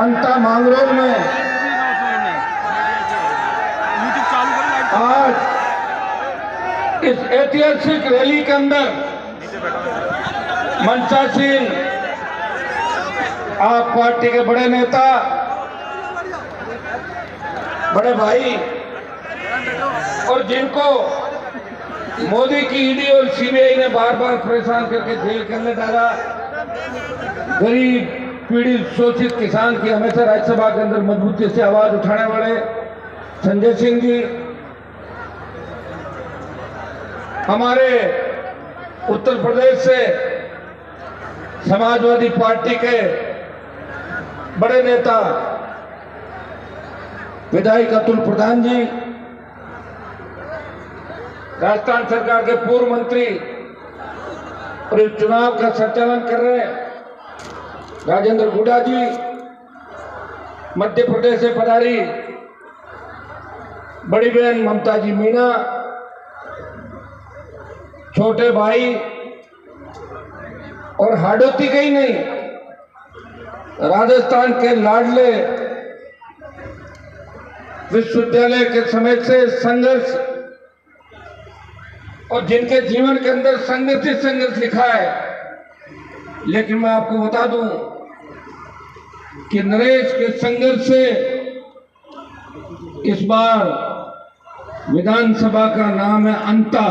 अंता मांगरोल में आज इस ऐतिहासिक रैली के अंदर मंचासीन आप पार्टी के बड़े नेता, बड़े भाई और जिनको मोदी की ईडी और सीबीआई ने बार बार परेशान करके जेल के अंदर डाला, गरीब पीड़ित शोषित किसान की हमेशा राज्यसभा के अंदर मजबूती से आवाज उठाने वाले संजय सिंह जी, हमारे उत्तर प्रदेश से समाजवादी पार्टी के बड़े नेता विधायक अतुल प्रधान जी, राजस्थान सरकार के पूर्व मंत्री और इस चुनाव का संचालन कर रहे राजेंद्र गुडा जी, मध्य प्रदेश से पधारी बड़ी बहन ममता जी मीणा, छोटे भाई और हाड़ौती के ही नहीं, राजस्थान के लाडले विश्वविद्यालय के समय से संघर्ष और जिनके जीवन के अंदर संघर्ष ही संघर्ष लिखा है। लेकिन मैं आपको बता दूं कि नरेश के संघर्ष से इस बार विधानसभा का नाम है अंता,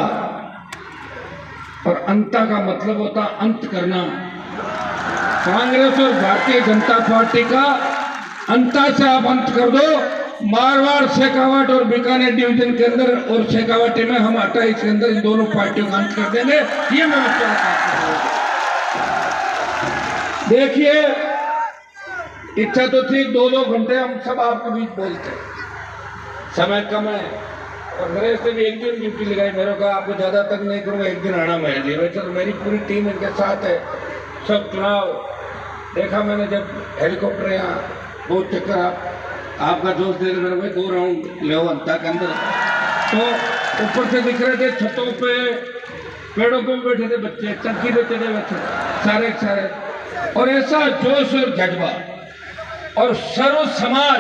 और अंता का मतलब होता अंत करना। कांग्रेस और भारतीय जनता पार्टी का अंता से आप अंत कर दो। मारवाड़, शेखावाट और बीकानेर डिवीजन के अंदर और शेखावाटी में हम 28 के अंदर इन दोनों पार्टियों का अंत कर देंगे। ये मैं विश्वास करता हूं। देखिए, इच्छा तो थी 2-2 घंटे हम सब आपके बीच बोलते, समय कम है और नरेश से भी एक दिन ड्यूटी लगाई। मेरे को आपको ज्यादा तक नहीं करूंगा, एक दिन आना मैं लिए। वैसे तो मेरी पूरी टीम इनके साथ है। सब चुनाव देखा मैंने, जब हेलीकॉप्टर यहाँ 2 चक्कर आपका दोस्त दे मेरे भाई 2 राउंड ले अंता के अंदर, तो ऊपर से दिख रहे थे, छतों पे पेड़ों पे बैठे थे बच्चे, चक्की पे चढ़े बच्चे सारे सारे, और ऐसा जोश और जज्बा और सर्व समाज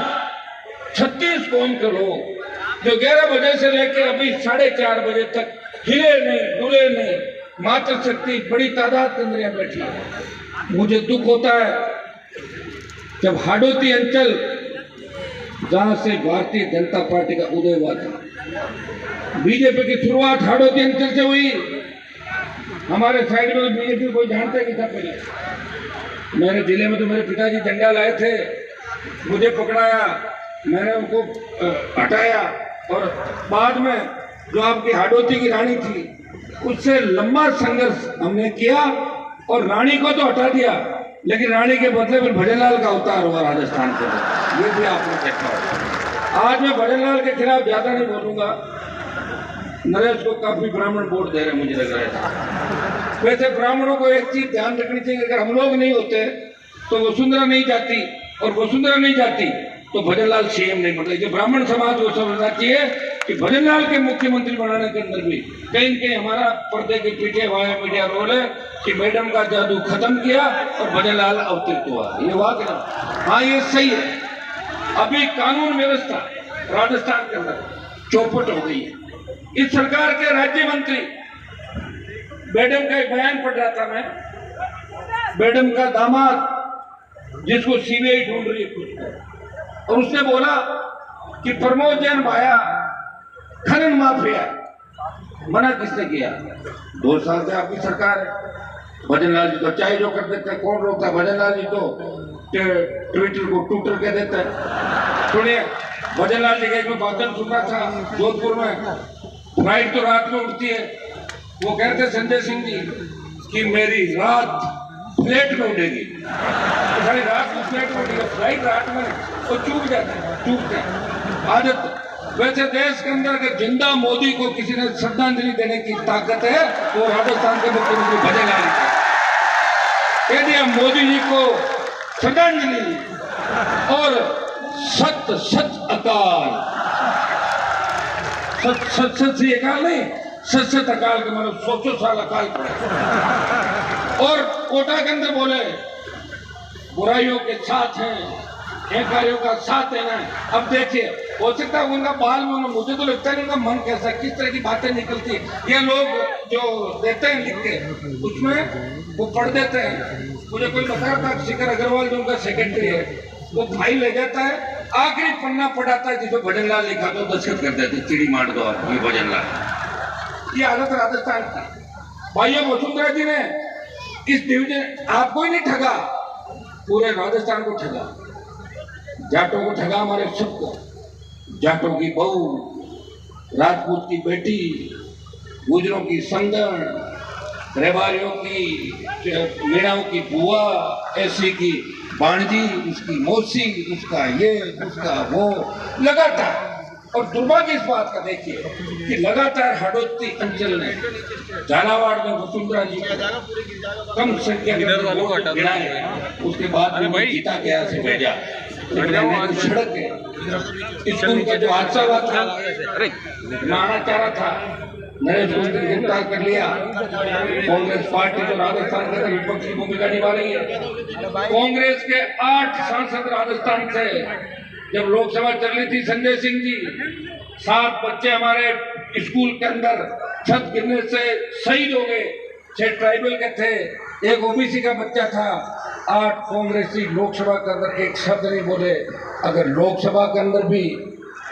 36 कौम के लोग जो 11 बजे से लेकर अभी 4:30 बजे तक हिले नहीं डुले नहीं, मातृशक्ति बड़ी तादाद के अंदर बैठी है। मुझे दुख होता है जब हाड़ौती अंचल, जहां से भारतीय जनता पार्टी का उदय हुआ था, बीजेपी की शुरुआत हाड़ौती अंचल से हुई। हमारे साइड में बीजेपी कोई जानते नहीं था पहले। मेरे जिले में तो मेरे पिताजी झंडा लाए थे, मुझे पकड़ाया, मैंने उनको हटाया, और बाद में जो आपकी हाड़ौती की रानी थी उससे लंबा संघर्ष हमने किया और रानी को तो हटा दिया, लेकिन रानी के बदले में भजनलाल का अवतार हुआ राजस्थान के अंदर। ये भी आपने देखा होगा। आज मैं भजनलाल के खिलाफ ज्यादा नहीं बोलूंगा। नरेश को काफी ब्राह्मण वोट दे रहे मुझे लग रहा है। वैसे ब्राह्मणों को एक चीज ध्यान रखनी चाहिए, अगर हम लोग नहीं होते तो वसुंधरा नहीं जाती, और वसुंधरा नहीं जाती तो भजनलाल सीएम नहीं बनता। जो ब्राह्मण समाज को समझना चाहिए कि भजनलाल के मुख्यमंत्री बनाने के अंदर भी कहीं कहीं हमारा पर्दे के पीछे वाया मीडिया रोल है कि मैडम का जादू खत्म किया और भजनलाल अवतरित हुआ। ये बात है, हाँ ये सही है। अभी कानून व्यवस्था राजस्थान के अंदर चौपट हो गई है। इस सरकार के राज्य मंत्री, मैडम का एक बयान पढ़ रहा था मैं, मैडम का दामाद जिसको सीबीआई ढूंढ रही है कुछ, और उसने बोला कि प्रमोद जैन भाया खनन माफिया। मना किसने किया? 2 साल से आपकी सरकार है। भजनलाल जी तो चाहे जो कर देते हैं, कौन रोकता है? भजनलाल जी तो ट्विटर को ट्विटर कह देते हैं। सुनिए, भजनलाल जी का एक भाषण सुना था जोधपुर में, फ्लाइट तो रात में उड़ती है। वो कहते संजय सिंह जी कि मेरी रात फ्लैट में उड़ेगी, तो सारी रात में फ्लैट में उड़ेगी, फ्लाइट रात में तो चूक जाते हैं आदत। वैसे देश के अंदर अगर जिंदा मोदी को किसी ने श्रद्धांजलि देने की ताकत है वो राजस्थान के मुख्यमंत्री भजनलाल कह दिया मोदी जी को श्रद्धांजलि, और सत सत अकाल, सत से अकाल नहीं, सत अकाल के मतलब 100 साल अकाल पड़े। और कोटा के अंदर बोले बुराइयों के साथ हैं इन कार्यों का साथ देना है। अब देखिए, हो सकता है उनका बाल में, मुझे तो लगता है उनका मन कैसा, किस तरह की बातें निकलती है। ये लोग जो देते हैं लिख के, उसमें वो पढ़ देते हैं। मुझे कोई बता रहा था, शिखर अग्रवाल जो उनका सेक्रेटरी है, वो फाइल ले जाता है, आखिरी पन्ना पढ़ाता है जिसमें भजन लाल लिखा तो दस्तखत कर देते, चिड़ी मार दो आप, ये भजन लाल। ये हालत राजस्थान की। भाइयों, वसुंधरा जी ने इस डिवीजन आपको ही नहीं ठगा, पूरे राजस्थान को ठगा, जाटों को ठगा, हमारे सबको। जाटों की बहू, राजपूत की बेटी, गुजरों की संदन, रेवारियों की, मीणाओं की बुआ, ऐसी की बाणजी, उसकी मौसी, उसका ये, उसका वो, लगातार। और दुर्भाग्य इस बात का देखिए कि लगातार हाड़ोती अंचल ने, झालावाड़ में वसुंधरा जी कम संख्या में गिराए, उसके बाद भी गीता गया से भेजा। सड़क है, स्कूल का जो हादसा हुआ था, माना चाह रहा था, नरेश को गिरफ्तार कर लिया। कांग्रेस पार्टी जो राजस्थान के विपक्ष की भूमिका निभा रही है, कांग्रेस के 8 सांसद राजस्थान से, जब लोकसभा चल रही थी, संजय सिंह जी, 7 बच्चे हमारे स्कूल के अंदर छत गिरने से शहीद हो गए। 6 ट्राइबल के थे, 1 ओबीसी का बच्चा था। 8 कांग्रेसी लोकसभा के अंदर एक शब्द नहीं बोले। अगर लोकसभा के अंदर भी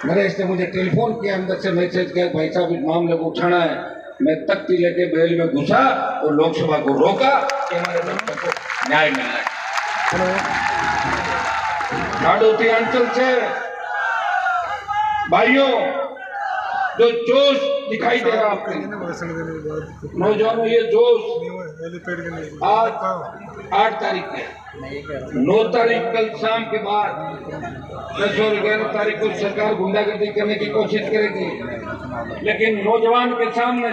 नरेश ने मुझे टेलीफोन किया, अंदर से मैसेज किया, भाई साहब इस मामले को उठाना है, मैं तख्ती लेके बेल में घुसा और लोकसभा को रोका कि हमारे बच्चों को न्याय मिलना है। हाड़ोती अंचल से भाइयों, जो जोश दिखाई दे रहा आपको नौजवानों, ये जोश आज 8 तारीख है, 9 तारीख कल शाम के बाद 10 और 11 तारीख को सरकार गुंडागर्दी करने की कोशिश करेगी, लेकिन नौजवान के सामने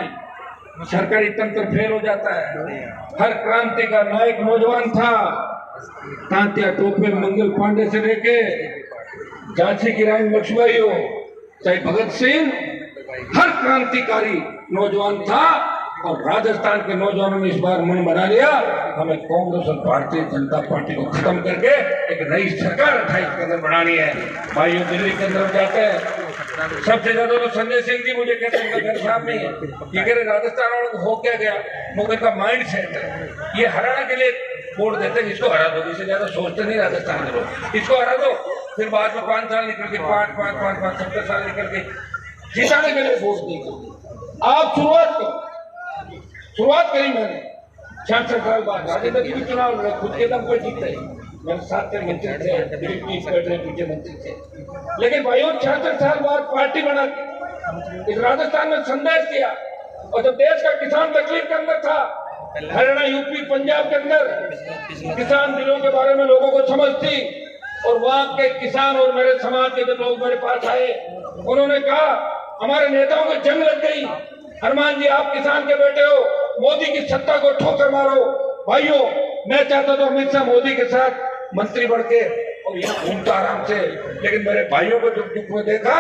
सरकारी तंत्र फेल हो जाता है। हर क्रांति का नायक नौजवान था, तांत्या टोपे मंगल पांडे से लेके झांसी की रानी लक्ष्मीबाई हो, चाहे भगत सिंह, हर क्रांतिकारी नौजवान था। और राजस्थान के नौजवानों ने इस बार मन बना लिया, हमें कांग्रेस और भारतीय जनता पार्टी को खत्म करके एक नई सरकार 28 के अंदर बनानी है। भाइयों, दिल्ली के अंदर जाते हैं, सबसे ज्यादा तो संजय सिंह जी मुझे कहते हैं घर साहब नहीं है, ये कह रहे राजस्थान वालों को हो क्या गया, मुगल का माइंड सेट है, ये हरियाणा के लिए वोट देते हैं, इसको हरा दो, इससे ज्यादा सोचते नहीं राजस्थान के लोग, इसको हरा दो, फिर बाद में 5 साल निकल के 5 70 साल निकल के जिताने के लिए वोट देंगे। आप शुरुआत करी मैंने 66 साल बाद, राजेंद्र जी भी चुनाव लड़े, खुद के दम पर जीते, मेरे साथ के मंत्री थे, मुख्य मंत्री थे, लेकिन भाइयों 66 साल बाद पार्टी बना के इस राजस्थान में संदेश दिया। और जब देश का किसान तकलीफ के अंदर था, हरियाणा, यूपी, पंजाब के अंदर किसान दिलों के बारे में लोगों को समझ थी, और वहां के किसान और मेरे समाज के जब लोग मेरे पास आए, उन्होंने कहा हमारे नेताओं को जंग लग गई, हनुमान जी आप किसान के बेटे हो, मोदी की सत्ता को ठोकर मारो। भाइयों, मैं चाहता था अमित शाह मोदी के साथ मंत्री बढ़ के और यहाँ घूमता आराम से, लेकिन मेरे भाइयों को जब दुख में देखा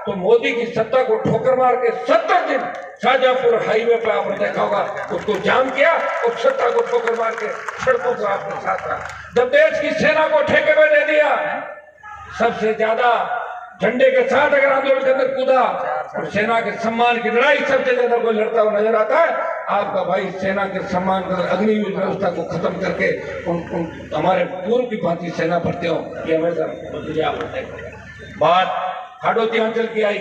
तो मोदी की सत्ता को ठोकर मार के 70 दिन शाहजहांपुर हाईवे पे आपने देखा होगा, उसको जाम किया और सत्ता को ठोकर मार के सड़कों पर आपके साथ रहा। जब देश की सेना को ठेके में दे दिया, सबसे ज्यादा झंडे के साथ अगर आंदोलन के अंदर कूदा और सेना के सम्मान की लड़ाई सबसे ज्यादा कोई लड़ता हुआ नजर आता है, आपका भाई सेना के सम्मान कर अग्निवीर व्यवस्था को खत्म करके उन हमारे पूर्व की भांति सेना भरते हो, ये हमेशा बात हाड़ोती अंचल की आई,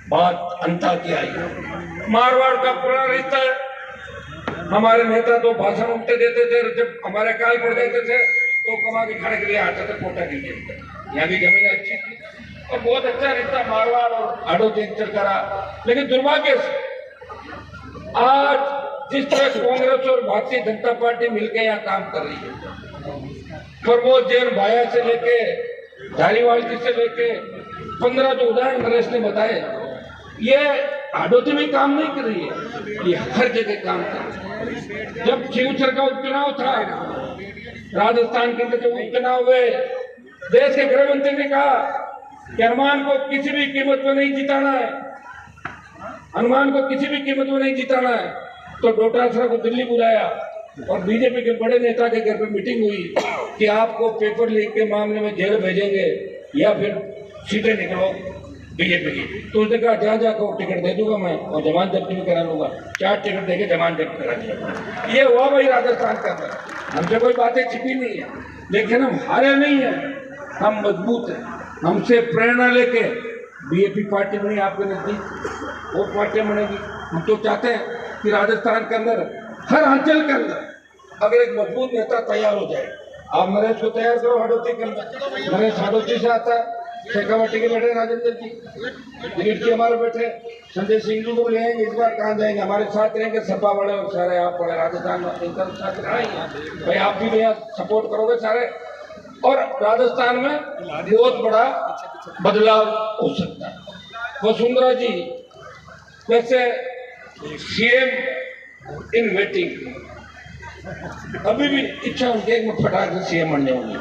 बात अंता की आई, मारवाड़ का पुराना रिश्ता है। हमारे नेता तो भाषण उठते देते थे, जब हमारे काल पड़ जाते थे तो कमा के खाने के लिए आते थे, कोटा के लिए, यहाँ भी जमीन अच्छी थी और बहुत अच्छा रिश्ता मारवाड़ और हाड़ोती अंचल का रहा। लेकिन दुर्भाग्य से आज जिस तरह कांग्रेस और भारतीय जनता पार्टी मिलकर यहाँ काम कर रही है, प्रमोद जैन भाया से लेके धारीवाल जी से लेके 15 जो उदाहरण नरेश ने बताए, ये हाड़ोती में काम नहीं कर रही है, ये हर जगह काम कर रही है। जब शिवचर का उपचुनाव था, राजस्थान के अंदर जब उपचुनाव हुए, देश के गृह मंत्री ने कहा कि हनुमान को किसी भी कीमत में नहीं जिताना है, हनुमान को किसी भी कीमत में नहीं जिताना है। तो डोटासरा को दिल्ली बुलाया, और बीजेपी के बड़े नेता के घर पे मीटिंग हुई कि आपको पेपर लीक के मामले में जेल भेजेंगे या फिर सीटें निकलो बीजेपी की। तो उसने कहा जहाँ जाकर टिकट दे दूंगा मैं और जमानत जब्त भी करा लूंगा। 4 टिकट देके जमानत जब्त करा दिया। ये हुआ भाई राजस्थान का अंदर। हमसे कोई बातें छिपी नहीं है, लेकिन हम हारे नहीं है, हम मजबूत हैं। हमसे प्रेरणा लेके बीजेपी पार्टी बनी आपके नजदीक, और पार्टियां बनेगी। हम तो चाहते हैं कि राजस्थान के अंदर हर अंचल के अंदर अगर एक मजबूत नेता तैयार हो जाए। आप नरेश को तैयार करो हाड़ौती के अंदर। नरेश हाड़ौती से आता है, शेखावाटी के बैठे राजेंद्र जी, दिलीप जी हमारे बैठे, संजय सिंह जी को ले आएंगे। इस बार कहाँ जाएंगे, हमारे साथ रहेंगे। सपा बड़े और सारे आप बड़े राजस्थान में भाई, आप भी भैया सपोर्ट करोगे सारे, और राजस्थान में बहुत बड़ा बदलाव हो सकता है। वसुंधरा जी वैसे सीएम इन वेटिंग, अभी भी इच्छा उनकी है कि फटाक से सीएम बनने होंगे,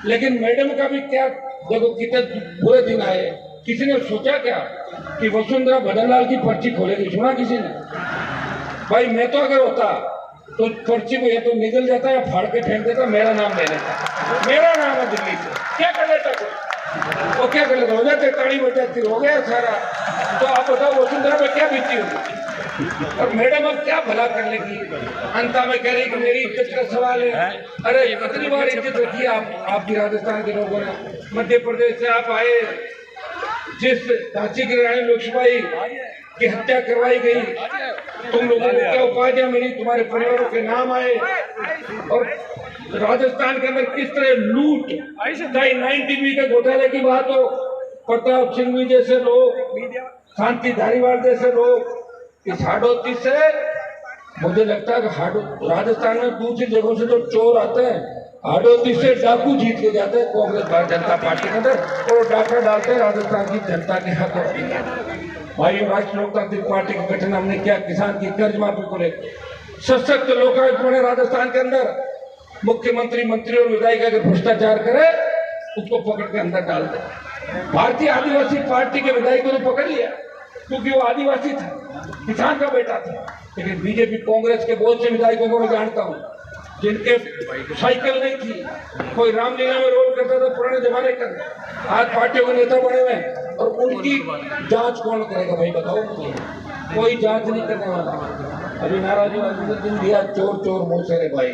लेकिन मैडम का भी क्या, देखो कितने बुरे दिन आए। किसी ने सोचा क्या कि वसुंधरा भजनलाल की पर्ची खोलेगी? सुना किसी ने? भाई मैं तो अगर होता तो पर्ची को या तो निकल जाता या फाड़ के फेंक देता, मेरा नाम ले लेता। मेरा नाम है दिल्ली से, क्या कर लेता कोई? वो क्या कर लेता? हो जाते, ताड़ी बजाती, हो गया सारा। तो आप बताओ वसुंधरा में क्या बीती होगी? और मैडम अब क्या भला कर लेगी? अंता में कह रही कि मेरी इज्जत का सवाल है। अरे कितनी बार इज्जत रखी आपकी राजस्थान के लोगों ने। मध्य प्रदेश से आप आए, जिस झांसी की रानी लक्ष्मीबाई की हत्या करवाई गई, तुम लोगों को क्या उपाधियां मिली, तुम्हारे परिवारों के नाम आए, और राजस्थान के अंदर किस तरह लूट, चाहे 9 के घोटाले की बात हो, प्रताप सिंह जैसे लोग, शांति धारीवाल जैसे लोग, इस हाड़ौती से मुझे लगता है कि राजस्थान में दूसरी जगहों से जो चोर आते हैं, हाड़ौती से डाकू जीत के जाते हैं कांग्रेस भारतीय जनता पार्टी के अंदर, और डाका डालते हैं राजस्थान की जनता के हक और भाइयों। राष्ट्रीय लोकतांत्रिक पार्टी का गठन हमने किया किसान की कर्ज माफी को लेकर। सशक्त लोकायुक्त बने राजस्थान के अंदर। मुख्यमंत्री, मंत्री और विधायक अगर भ्रष्टाचार करे उसको पकड़ के अंदर डाल दे। भारतीय आदिवासी पार्टी के विधायक को तो पकड़ लिया क्योंकि वो आदिवासी था, किसान का बेटा था। लेकिन बीजेपी कांग्रेस के बहुत से विधायकों को मैं जानता हूँ जिनके साइकिल नहीं थी, कोई रामलीला में रोल करता था पुराने जमाने का, आज पार्टियों के नेता बने हुए, और उनकी जांच कौन करेगा भाई बताओ मुझे? कोई जांच नहीं करने वाला। अभी नाराजी दिन दिया, चोर चोर मोसेरे भाई।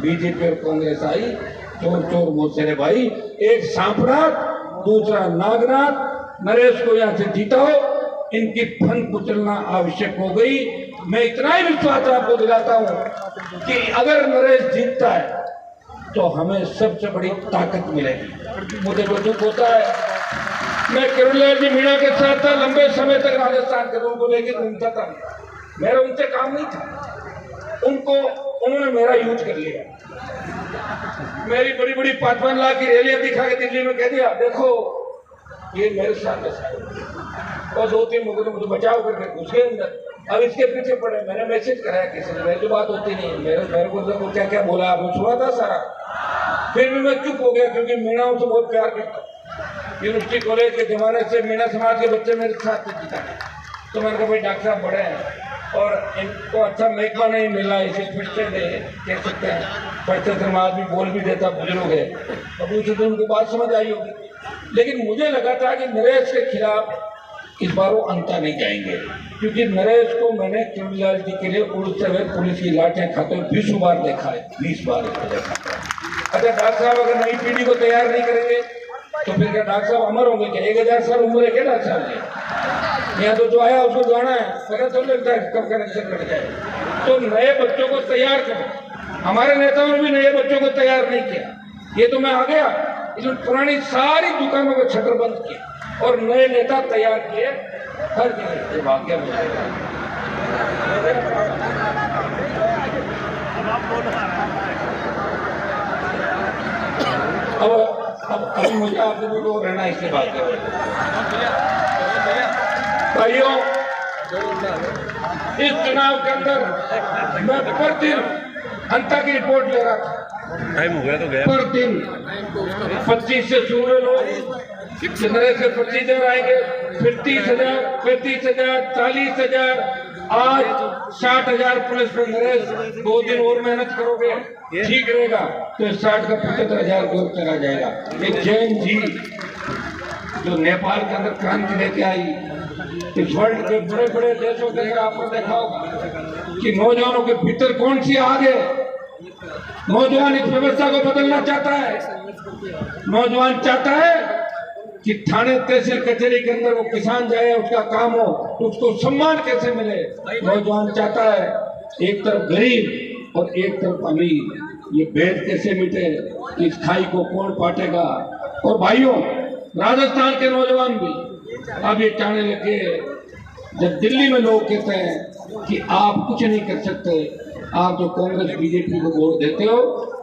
बीजेपी और कांग्रेस आई, चोर चोर मोसेरे भाई। एक सांपनाथ, दूसरा नागनाथ। नरेश को यहाँ से जीता हो, इनकी फन कुचलना आवश्यक हो गई। मैं इतना ही विश्वास आपको दिलाता हूं कि अगर नरेश जीतता है तो हमें सबसे बड़ी ताकत मिलेगी। मुझे जो दुख होता है, मैं किरणलाल जी मीणा के साथ था, लंबे समय तक राजस्थान के लोगों को लेकर घूमता था। मेरा उनसे काम नहीं था, उन्होंने मेरा यूज कर लिया। मेरी बड़ी बड़ी 5-5 लाख की रैलियां दिखा के दिल्ली में कह दिया देखो ये मेरे साथ है, और 2-3 लोगों ने मुझे बचाव करके घुसे अंदर। अब इसके पीछे पड़े। मैंने मैसेज कराया किसी ने, मेरी तो बात होती नहीं, मेरे को क्या क्या बोला आपने सुना था सारा। फिर भी मैं चुप हो गया क्योंकि मीणा उनसे बहुत प्यार करता। यूनिवर्सिटी कॉलेज के जमाने से मीणा समाज के बच्चे मेरे साथ थे जीता। तो मैंने कहा भाई डॉक्टर साहब बड़े हैं और इनको अच्छा महकमा नहीं मिला, इसे फिर से कह सकते हैं पढ़ते थे, आदमी बोल भी देता, बुजुर्ग है। तो दूसरे दिन उनको बात समझ आई होगी। लेकिन मुझे लगा था कि नरेश के खिलाफ इस बार वो अंता नहीं जाएंगे, क्योंकि नरेश को मैंने किरणलाल जी के लिए उड़ते हुए पुलिस की लाठें खाते हुए 20 बार देखा है, 20 बार देखा है। अच्छा डॉक्टर साहब अगर नई पीढ़ी को तैयार नहीं करेंगे तो फिर क्या डॉक्टर साहब अमर होंगे क्या? 1000 साल उम्र है क्या डॉक्टर साहब की? यहाँ तो जो आया उसको जाना है, पता तो लगता है कब कनेक्शन कट जाए। तो नए बच्चों को तैयार करो। हमारे नेताओं ने भी नए बच्चों को तैयार नहीं किया। ये तो मैं आ गया, इसमें पुरानी सारी दुकानों के शटर बंद किए और नए नेता तैयार किए हर जगह। भाग्य अब अभी मुझे आप लोगों को रहना इससे बात कर। भाइयों इस चुनाव के अंदर मैं प्रतिदिन अंता की रिपोर्ट ले रहा था। टाइम हो गया तो गया। पर दिन 25 से शुरू लोग नरेश से 25,000 आएंगे, फिर 30,000, फिर 30,000, 40,000, आज 60,000 पुलिस पे नरेश 2 दिन और मेहनत करोगे ठीक रहेगा तो 60 का 75,000 की ओर चला जाएगा। एक जैन जी जो नेपाल के अंदर क्रांति लेके आई, इस वर्ल्ड के बड़े बड़े देशों के अंदर आपने देखा होगा कि नौजवानों के भीतर कौन सी आग है। नौजवान इस व्यवस्था को बदलना चाहता है। नौजवान चाहता है कि थाने तहसील कचहरी के अंदर वो किसान जाए, उसका काम हो तो उसको सम्मान कैसे मिले। नौजवान चाहता है एक तरफ गरीब और एक तरफ अमीर, ये भेद कैसे मिटे, इस खाई को कौन पाटेगा। और भाइयों, राजस्थान के नौजवान भी अब ये चाहने लगे, जब दिल्ली में लोग कहते हैं कि आप कुछ नहीं कर सकते, आप जो कांग्रेस बीजेपी को वोट देते हो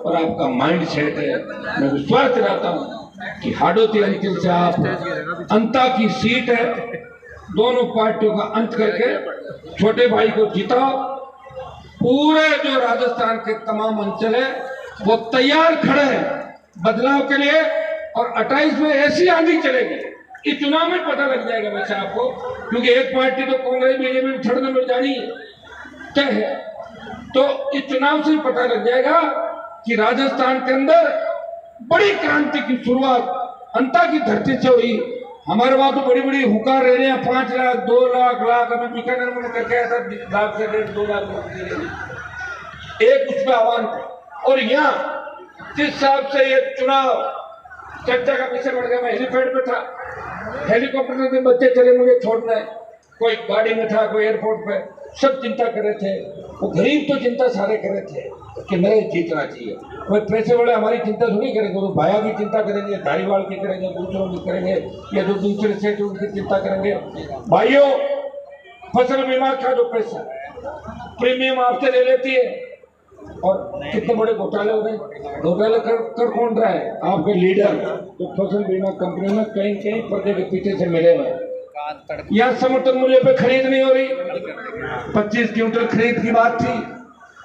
और आपका माइंड सेट है, मैं विश्वास दिलाता हूँ कि हाडोती अंचल से आप अंता की सीट है, दोनों पार्टियों का अंत करके छोटे भाई को जिताओ। पूरे जो राजस्थान के तमाम अंचल है वो तैयार खड़े हैं बदलाव के लिए, और 28 में ऐसी आंधी चलेगी इस चुनाव में पता लग जाएगा वैसे आपको, क्योंकि एक पार्टी तो कांग्रेस बीजेपी में छड़ने में जानी तय है, तो इस चुनाव से पता लग जाएगा कि राजस्थान के अंदर बड़ी क्रांति की शुरुआत अंता की धरती से हुई। हमारे वहां तो बड़ी बड़ी हुकार रह रहे हैं, 5 लाख 2 लाख अभी बीकानेर में करके आया था, लाख से 1.5-2 लाख एक उसमें आह्वान था। और यहाँ जिस हिसाब से ये चुनाव चर्चा का विषय बढ़ गया, मैं हेलीपैड पे था, हेलीकॉप्टर से बच्चे चले मुझे छोड़ने, कोई गाड़ी में था, कोई एयरपोर्ट पे, सब चिंता कर रहे थे। वो गरीब तो चिंता सारे कर रहे थे कि नरेश जीतना चाहिए। कोई पैसे वाले हमारी चिंता थोड़ी करेंगे, वो भाया की चिंता करेंगे, धारीवाल की करेंगे, दूसरों की करेंगे, या जो दूसरे स्टेट उनकी चिंता करेंगे। भाइयों, फसल बीमा का जो पैसा प्रीमियम आपसे ले लेती है, और कितने बड़े घोटाले हो रहे। घोटाले कर कौन रहा है? आपके लीडर जो फसल बीमा कंपनी में कहीं कहीं पर्दे के पीछे से मिले हुए। यह समर्थन मूल्य पे खरीद नहीं हो रही, 25 क्विंटल खरीद की बात थी,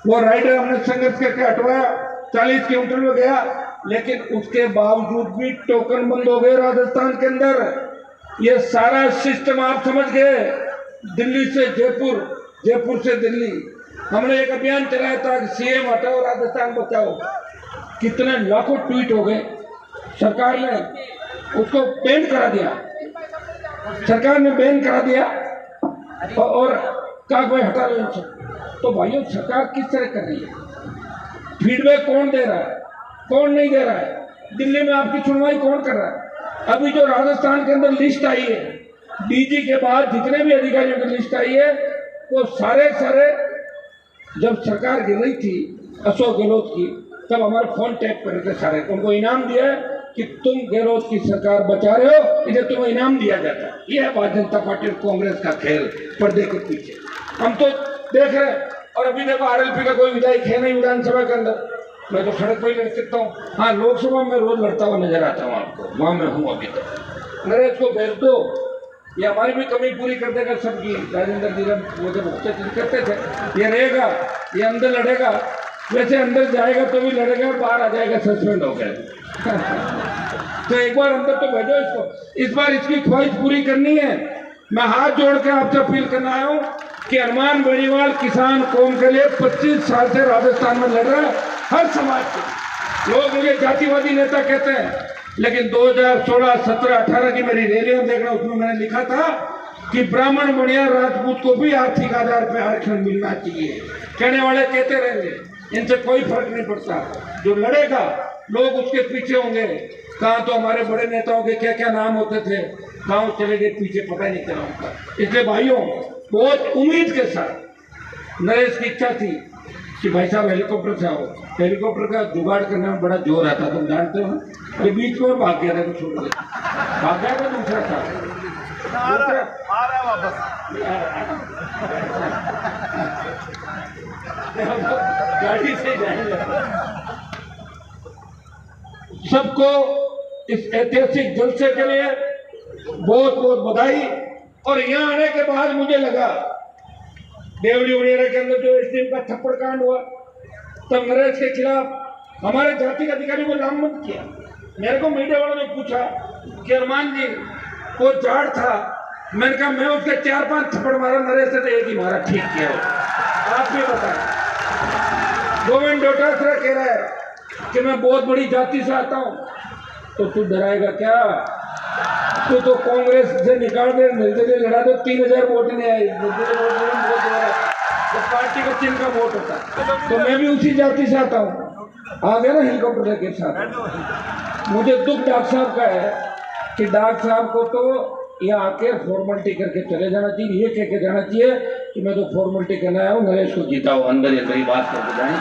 वो राइडर हमने संघर्ष करके हटवाया, 40 क्विंटल में गया, लेकिन उसके बावजूद भी टोकन बंद हो गए राजस्थान के अंदर। ये सारा सिस्टम आप समझ गए, दिल्ली से जयपुर, जयपुर से दिल्ली। हमने एक अभियान चलाया था कि सीएम हटाओ राजस्थान बचाओ, कितने लाखों ट्वीट हो गए। सरकार ने उसको बैन करा दिया, सरकार ने बैन करा दिया और कहा कोई हटा लो इनसे। तो भाइयों, सरकार किस तरह कर रही है? फीडबैक कौन दे रहा है, कौन नहीं दे रहा है? दिल्ली में आपकी सुनवाई कौन कर रहा है? अभी जो राजस्थान के अंदर लिस्ट आई है, डीजी के बाद जितने भी अधिकारियों की लिस्ट आई है, वो सारे जब सरकार गिर रही थी अशोक गहलोत की, तब हमारे फोन टैप कर रहे थे सारे, उनको इनाम दिया है कि तुम गहलोत की सरकार बचा रहे हो, इधर तुम्हें इनाम दिया जाता है। यह है भारतीय जनता पार्टी और कांग्रेस का खेल पर्दे के पीछे। हम तो देख रहे हैं, और अभी देखो आरएलपी का कोई विधायक है नहीं विधानसभा के अंदर, मैं तो सड़क पर ही लड़ सकता हूँ। हाँ, लोकसभा में रोज लड़ता हुआ नजर आता हूँ आपको, वहां मैं हूँ अभी तक। नरेश को भेज दो, ये हमारी भी कमी पूरी कर देगा सबकी। राजेंद्र जी वो जब करते थे, ये रहेगा, ये अंदर लड़ेगा, वैसे अंदर जाएगा तो भी लड़ेगा, बाहर आ जाएगा सस्पेंड हो गया। तो एक बार अंदर तो भेजो इसको, इस बार इसकी ख्वाहिश पूरी करनी है। मैं हाथ जोड़ के आपसे अपील करना आया हूँ कि हनुमान बेनीवाल किसान कौम के लिए 25 साल से राजस्थान में लड़ रहा है, हर समाज के लोग मुझे जातिवादी नेता कहते हैं, लेकिन 2016, 17, 18 की मेरी रैलियां देखना, उसमें मैंने लिखा था कि ब्राह्मण बनिया राजपूत को भी आर्थिक आधार पर आरक्षण मिलना चाहिए। कहने वाले कहते रहेंगे, इनसे कोई फर्क नहीं पड़ता, जो लड़ेगा लोग उसके पीछे होंगे। कहाँ तो हमारे बड़े नेताओं के क्या क्या नाम होते थे, कहाँ चले गए पीछे, पता ही नहीं चला उनका। इसलिए भाइयों, बहुत उम्मीद के साथ नरेश की इच्छा थी कि भाई साहब हेलीकॉप्टर से आओ। हेलीकॉप्टर का जुगाड़ करने में बड़ा जोर आता, तुम जानते हो। अरे बीच में भाग गया था, तो छोड़ गया, भाग गया था, दूसरा था आ रहा वापस गाड़ी से जाएंगे। सबको इस ऐतिहासिक जलसे के लिए बहुत बहुत बधाई। और यहाँ आने के बाद मुझे लगा, देवली उड़ेरा के अंदर जो एसडीएम का थप्पड़ कांड हुआ, तब नरेश के खिलाफ हमारे जाति अधिकारी को नामजद किया। मेरे को मीडिया वालों ने पूछा कि अरमान जी, वो जाट था, मैंने कहा मैं उसके 4-5 थप्पड़ मारा, नरेश से तो एक ही मारा, ठीक किया हो। आप भी बताएं। गोविंद डोटासरा कह रहा है कि मैं बहुत बड़ी जाति से आता हूं, तो तू डराएगा क्या? तू तो कांग्रेस से निकाल दे, निर्दलीय लड़ा दो, 3000 वोट नहीं आए। तो पार्टी का चिन्ह का वोट होता है, तो मैं भी उसी जाति से आता हूँ। आ गया ना हेलीकॉप्टर के साथ। मुझे दुख डॉक्टर साहब का है कि डॉक्टर साहब को तो यहाँ आके फॉर्मेलिटी करके चले जाना चाहिए, ये कह के जाना चाहिए कि मैं तो फॉर्मेलिटी करने आया हूँ, नरेश को जीता हूँ, अंदर ये कई बात करके जाए।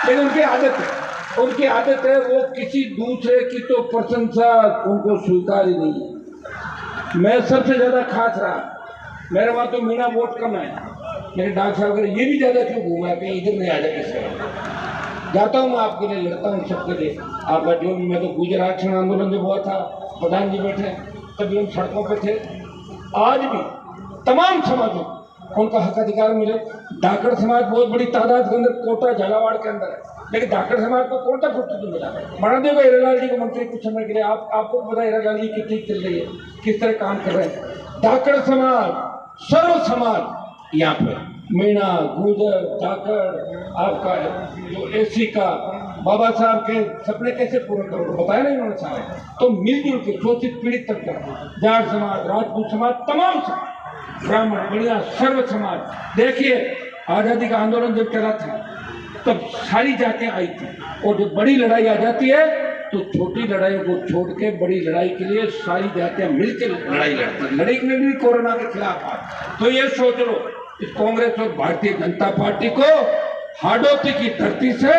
लेकिन उनकी आदत है, उनकी आदत है, वो किसी दूसरे की तो प्रशंसा उनको स्वीकार ही नहीं है। मैं सबसे ज्यादा खास रहा, मेरे वहाँ तो मीणा वोट कम है, मेरे डॉक्टर साहब ये भी ज्यादा क्यों घूमा है, कहीं इधर नहीं आ जाए इससे जाता हूँ, मैं आपके लिए लड़ता हूँ, सबके लिए। आपका जो भी, मैं तो गुजरात क्षण आंदोलन जो हुआ था, प्रधान जी बैठे, तभी हम सड़कों पे थे। आज भी तमाम समाजों उनका हक अधिकार मिले। धाकड़ समाज बहुत बड़ी तादाद के अंदर कोटा झालावाड़ के अंदर है, लेकिन धाकड़ समाज को कोटा कुछ मिला। बना देगा हीरालाल जी को मंत्री कुछ समय के लिए। आपको पता है हीरालाल जी कितनी चल रही है, किस तरह काम कर रहे हैं। धाकड़ समाज, सर्व समाज यहाँ पे, मीणा, गुजर, धाकड़, आपका जो एसी का बाबा साहब के सपने कैसे पूरे करोगे, बताया नहीं उन्होंने साहब। तो मिलजुल के शोषित पीड़ित तक का, जाट समाज, राजपूत समाज, तमाम समाज, ब्राह्मण, बढ़िया, सर्व समाज। देखिए आजादी का आंदोलन जब चला था तब सारी जातियां आई थी, और जब बड़ी लड़ाई आ जाती है तो छोटी लड़ाई को छोड़ के बड़ी लड़ाई के लिए सारी जातियां मिलकर लड़ाई लड़ती, लड़ाई लड़ी कोरोना के खिलाफ। तो ये सोच लो, इस कांग्रेस और भारतीय जनता पार्टी को हाड़ौती की धरती से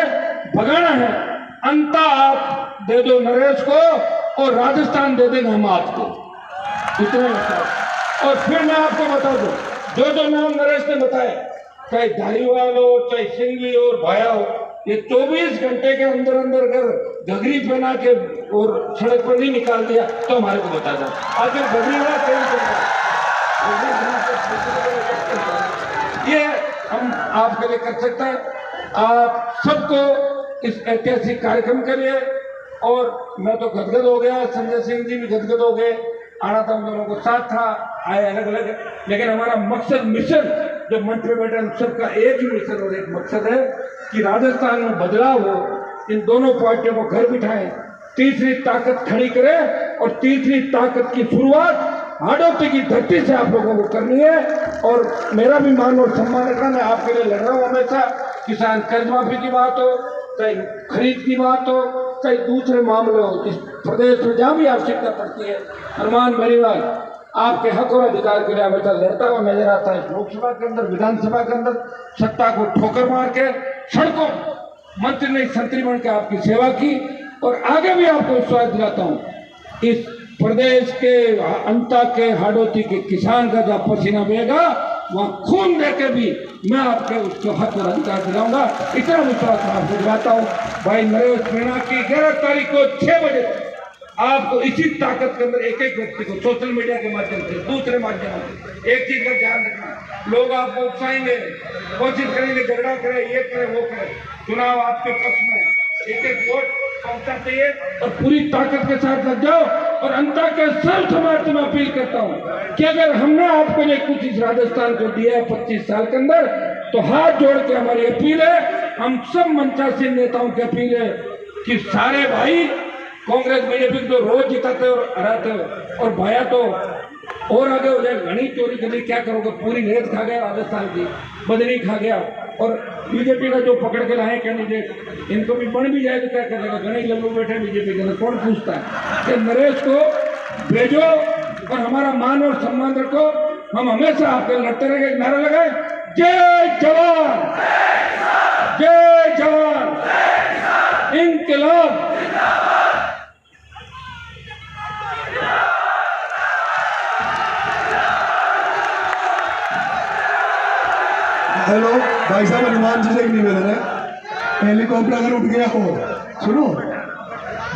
भगाना है। अंता आप दे दो नरेश को, और राजस्थान दे देंगे हम आपको, इतना बताओ। और फिर मैं आपको बता दूं, जो नाम नरेश ने बताया, चाहे धारीवाल हो, चाहे सिंगली हो, भाया हो, ये 24 घंटे के अंदर अंदर अगर घघरी पहना के और सड़क पर नहीं निकाल दिया तो हमारे को बता दो। आखिर घघरी वाला कहीं ये हम आपके लिए कर सकते हैं। आप सबको इस ऐतिहासिक कार्यक्रम के लिए, और मैं तो गदगद हो गया, संजय सिंह जी भी गदगद हो गए, आना था, उन दोनों को साथ था, आए अलग अलग, लेकिन हमारा मकसद, मिशन, जब मंच पे बैठे हम सबका एक ही मिशन और एक मकसद है कि राजस्थान में बदलाव हो, इन दोनों पार्टियों को घर बिठाएं, तीसरी ताकत खड़ी करें, और तीसरी ताकत की शुरुआत हाड़ौती की धरती से आप लोगों को करनी है। और मेरा भी मान और सम्मान रखना, मैं आपके लिए लड़ रहा हूँ हमेशा। किसान कर्ज माफी की बात हो, चाहे खरीद की बात हो, चाहे दूसरे मामले हो, इस प्रदेश में जहाँ भी आवश्यकता पड़ती है, हनुमान परिवार आपके हक और अधिकार के लिए हमेशा लड़ता हुआ नजर आता है। लोकसभा के अंदर, विधानसभा के अंदर सत्ता को ठोकर मार के सड़कों मंत्री ने संतरी बन के आपकी सेवा की, और आगे भी आपको विश्वास दिलाता हूँ, इस प्रदेश के अंता के हाड़ौती के किसान का जहाँ पसीना बहेगा, वहाँ खून देके भी मैं आपके उसको हक और अधिकार दिलाऊंगा, इतना विश्वास मैं आपको दिलाता हूँ। भाई नरेश मीणा की 11 तारीख को 6 बजे आपको इसी ताकत के अंदर एक एक व्यक्ति को सोशल मीडिया के माध्यम से, दूसरे माध्यमों से, एक चीज का ध्यान रखना, लोग आपको उकसाएंगे, कोशिश करेंगे, झगड़ा करें, ये करें, वो करें। चुनाव आपके पक्ष में, एक एक वोट पहुंचना चाहिए, और पूरी ताकत के साथ लग जाओ। और अंता के सर्व समाज से मैं अपील करता हूँ कि अगर हमने आपको जो कुछ इस राजस्थान को दिया है 25 साल के अंदर, तो हाथ जोड़ के हमारी अपील है, हम सब मंचासीन नेताओं की अपील है कि सारे भाई कांग्रेस बीजेपी को रोज जिताते और हराते हो, और भाया तो और आगे हो जाए, घनी चोरी करनी, क्या करोगे, पूरी रेत खा गया राजस्थान की, बदली खा गया। और बीजेपी का जो पकड़ के लाए कैंडिडेट, इनको भी बन भी जाए तो क्या करेगा, गणेश लल्लू बैठे बीजेपी के अंदर, कौन पूछता है कि नरेश को भेजो और हमारा मान और सम्मान रखो। हम हमेशा आपके लड़ते रहेंगे। नारा लगाए, जय जवान, जय जवान, इंकलाब। हेलो भाई साहब, हनुमान जी से एक निवेदन है, हेलीकॉप्टर अगर उठ गया हो, सुनो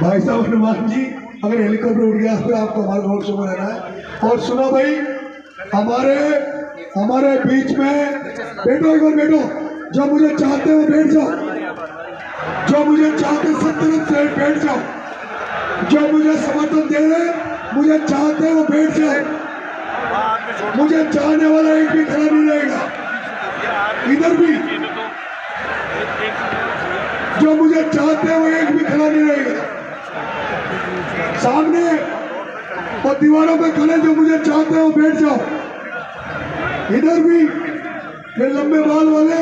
भाई साहब, हनुमान जी अगर हेलीकॉप्टर उठ गया तो आपको हमारे रोड शो में रहना है। और सुनो भाई, हमारे बीच में बैठो, एक बार बैठो, जो मुझे चाहते हो बैठ जाओ, जो मुझे चाहते सब तरफ से बैठ जाओ, जो मुझे समर्थन दे रहे मुझे चाहते हो बैठ जाओ, मुझे चाहने वाला एक भी खड़ा नहीं रहेगा, इधर भी जो मुझे चाहते हैं वो एक भी खड़ा नहीं रहेगा। सामने और दीवारों पे खड़े जो मुझे चाहते हैं वो बैठ जाओ। इधर भी ये लंबे बाल वाले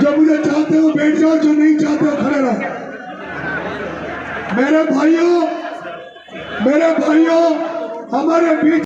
जो मुझे चाहते हैं वो बैठ जाओ, जो नहीं चाहते वो खड़े रहो। मेरे भाइयों हमारे बीच